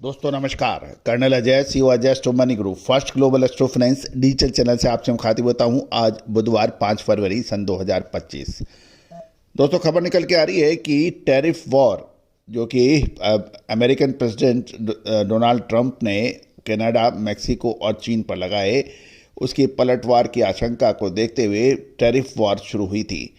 दोस्तों नमस्कार। Colonel Ajay CO Ajay astro money group first global astro finance digital channel से आपसे मुखातिब होता हूं। आज बुधवार 5 फरवरी सन 2025। दोस्तों खबर निकल के आ रही है कि टैरिफ वॉर जो कि अमेरिकन प्रेसिडेंट डोनाल्ड ट्रंप ने कनाडा, मैक्सिको और चीन पर लगाए, उसकी पलटवार की आशंका को देखते हुए टैरिफ वॉर शुरू हुई थी।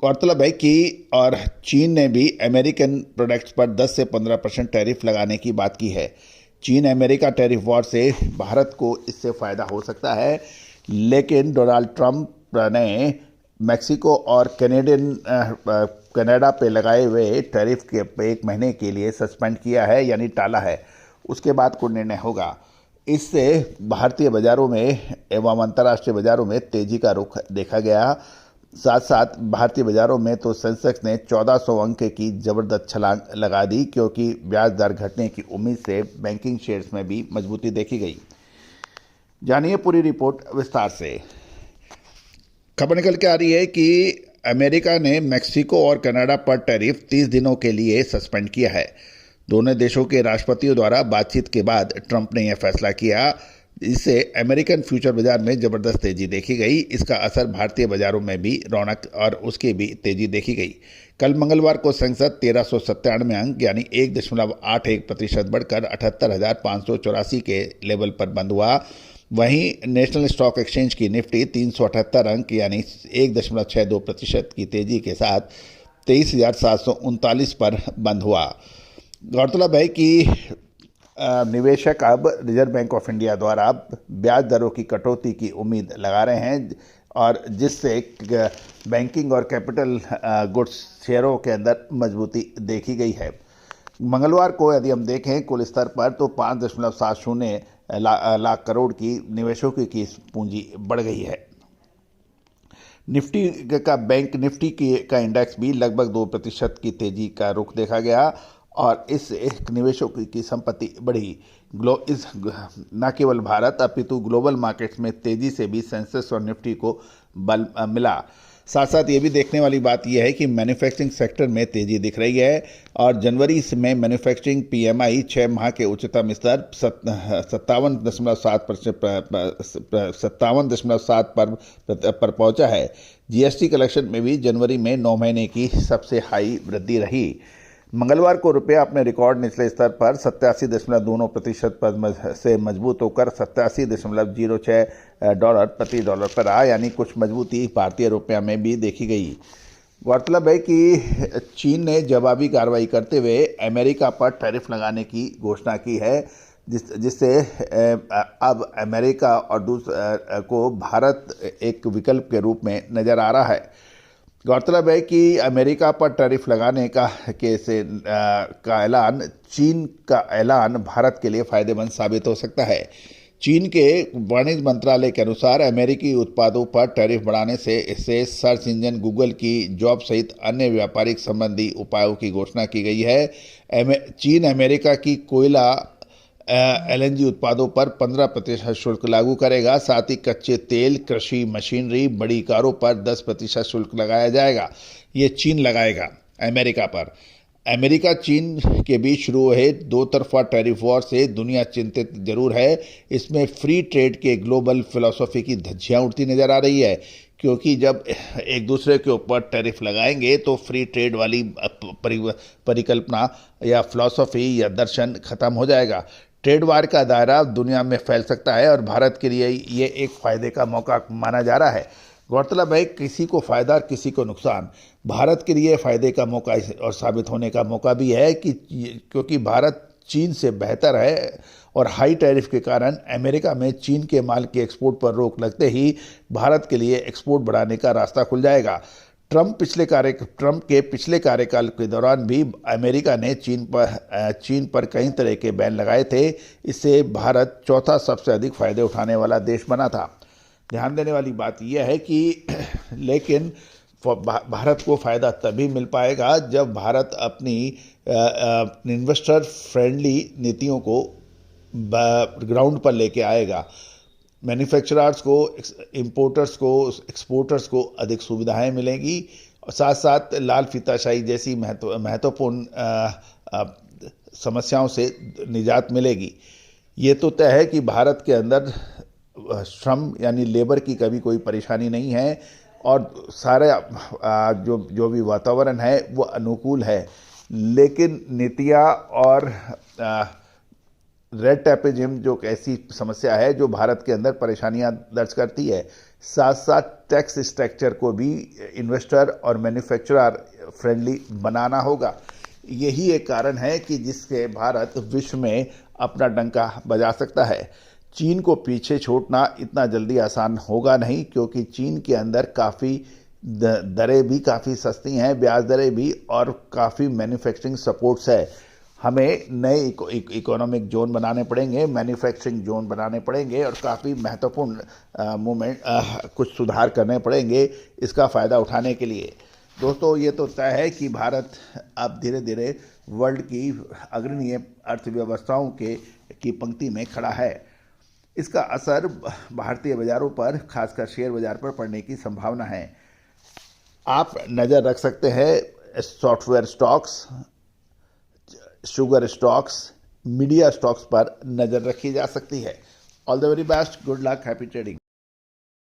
गौरतलब है कि और चीन ने भी अमेरिकन प्रोडक्ट्स पर 10 से 15% टैरिफ लगाने की बात की है। चीन अमेरिका टैरिफ वॉर से भारत को इससे फ़ायदा हो सकता है, लेकिन डोनाल्ड ट्रंप ने मैक्सिको और कनाडा पे लगाए हुए टैरिफ के 1 महीने के लिए सस्पेंड किया है, यानी टाला है। उसके बाद कोई निर्णय होगा। इससे भारतीय बाज़ारों में एवं अंतर्राष्ट्रीय बाज़ारों में तेज़ी का रुख देखा गया। साथ साथ भारतीय बाज़ारों में तो सेंसेक्स ने 1400 अंक की ज़बरदस्त छलांग लगा दी, क्योंकि ब्याज दर घटने की उम्मीद से बैंकिंग शेयर्स में भी मजबूती देखी गई। जानिए पूरी रिपोर्ट विस्तार से। खबर निकल के आ रही है कि अमेरिका ने मैक्सिको और कनाडा पर टैरिफ 30 दिनों के लिए सस्पेंड किया है। दोनों देशों के राष्ट्रपतियों द्वारा बातचीत के बाद ट्रंप ने यह फैसला किया, इससे अमेरिकन फ्यूचर बाजार में ज़बरदस्त तेज़ी देखी गई। इसका असर भारतीय बाजारों में भी रौनक और उसकी भी तेज़ी देखी गई। कल मंगलवार को सेंसेक्स 1397 अंक यानी 1.81% बढ़कर 78,584 के लेवल पर बंद हुआ। वहीं नेशनल स्टॉक एक्सचेंज की निफ्टी 378 अंक यानी 1.62% की तेज़ी के साथ 23,739 पर बंद हुआ। गौरतलब है कि निवेशक अब रिजर्व बैंक ऑफ इंडिया द्वारा ब्याज दरों की कटौती की उम्मीद लगा रहे हैं, और जिससे बैंकिंग और कैपिटल गुड्स शेयरों के अंदर मजबूती देखी गई है। मंगलवार को यदि हम देखें कुल स्तर पर तो 5.70 लाख करोड़ की निवेशकों की पूंजी बढ़ गई है। निफ्टी का बैंक निफ्टी का इंडेक्स भी लगभग 2% की तेजी का रुख देखा गया, और इस निवेशकों की संपत्ति बढ़ी। इस न केवल भारत अपितु ग्लोबल मार्केट्स में तेजी से भी सेंसेक्स और निफ्टी को बल मिला। साथ साथ ये भी देखने वाली बात यह है कि मैन्युफैक्चरिंग सेक्टर में तेजी दिख रही है, और जनवरी में मैन्युफैक्चरिंग पीएमआई 6 माह के उच्चतम स्तर 57.7 पर पहुंचा है। जीएसटी कलेक्शन में भी जनवरी में 9 महीने की सबसे हाई वृद्धि रही। मंगलवार को रुपया अपने रिकॉर्ड निचले स्तर पर 87.2% से मजबूत होकर 87.06 डॉलर प्रति डॉलर पर रहा, यानी कुछ मजबूती भारतीय रुपया में भी देखी गई। गौरतलब है कि चीन ने जवाबी कार्रवाई करते हुए अमेरिका पर टैरिफ लगाने की घोषणा की है, जिससे अब अमेरिका और को भारत एक विकल्प के रूप में नज़र आ रहा है। गौरतलब है कि अमेरिका पर टैरिफ लगाने का ऐलान, चीन का ऐलान भारत के लिए फ़ायदेमंद साबित हो सकता है। चीन के वाणिज्य मंत्रालय के अनुसार अमेरिकी उत्पादों पर टैरिफ बढ़ाने से इससे सर्च इंजन गूगल की जॉब सहित अन्य व्यापारिक संबंधी उपायों की घोषणा की गई है। चीन अमेरिका की कोयला एलएनजी उत्पादों पर 15% शुल्क लागू करेगा। साथ ही कच्चे तेल, कृषि मशीनरी, बड़ी कारों पर 10% शुल्क लगाया जाएगा। ये चीन लगाएगा अमेरिका पर। अमेरिका चीन के बीच शुरू हुए दो तरफा टैरिफ वॉर से दुनिया चिंतित जरूर है। इसमें फ्री ट्रेड के ग्लोबल फिलॉसफी की धज्जियां उड़ती नजर आ रही है, क्योंकि जब एक दूसरे के ऊपर टैरिफ लगाएंगे तो फ्री ट्रेड वाली परिकल्पना या फिलॉसफी या दर्शन खत्म हो जाएगा। ट्रेड वार का दायरा दुनिया में फैल सकता है, और भारत के लिए ये एक फ़ायदे का मौका माना जा रहा है। गौरतलब है किसी को फ़ायदा और किसी को नुकसान। भारत के लिए फ़ायदे का मौका और साबित होने का मौका भी है कि क्योंकि भारत चीन से बेहतर है, और हाई टैरिफ के कारण अमेरिका में चीन के माल के एक्सपोर्ट पर रोक लगते ही भारत के लिए एक्सपोर्ट बढ़ाने का रास्ता खुल जाएगा। ट्रंप के पिछले कार्यकाल के दौरान भी अमेरिका ने चीन पर कई तरह के बैन लगाए थे। इससे भारत चौथा सबसे अधिक फ़ायदे उठाने वाला देश बना था। ध्यान देने वाली बात यह है कि लेकिन भारत को फ़ायदा तभी मिल पाएगा जब भारत अपनी इन्वेस्टर फ्रेंडली नीतियों को ग्राउंड पर लेके आएगा। मैन्युफैक्चरर्स को, इंपोर्टर्स को, एक्सपोर्टर्स को अधिक सुविधाएं मिलेंगी, और साथ साथ लाल फीताशाही जैसी महत्वपूर्ण समस्याओं से निजात मिलेगी। ये तो तय है कि भारत के अंदर श्रम यानी लेबर की कभी कोई परेशानी नहीं है और सारे जो भी वातावरण है वो अनुकूल है। लेकिन नीतियाँ और रेड टैपिज्म जो एक ऐसी समस्या है जो भारत के अंदर परेशानियां दर्ज करती है, साथ साथ टैक्स स्ट्रक्चर को भी इन्वेस्टर और मैन्युफैक्चरर फ्रेंडली बनाना होगा। यही एक कारण है कि जिससे भारत विश्व में अपना डंका बजा सकता है। चीन को पीछे छोड़ना इतना जल्दी आसान होगा नहीं, क्योंकि चीन के अंदर काफ़ी दरें भी काफ़ी सस्ती हैं, ब्याज दरें भी, और काफ़ी मैन्युफैक्चरिंग सपोर्ट्स है। हमें नए इकोनॉमिक जोन बनाने पड़ेंगे, मैन्युफैक्चरिंग जोन बनाने पड़ेंगे और काफ़ी महत्वपूर्ण मूवमेंट कुछ सुधार करने पड़ेंगे इसका फ़ायदा उठाने के लिए। दोस्तों, ये तो तय है कि भारत अब धीरे धीरे वर्ल्ड की अग्रणी अर्थव्यवस्थाओं की पंक्ति में खड़ा है। इसका असर भारतीय बाज़ारों पर, खासकर शेयर बाज़ार पर पड़ने की संभावना है। आप नज़र रख सकते हैं software stocks, sugar stocks, media stocks पर नज़र रखी जा सकती है। All the very best, good luck, happy trading.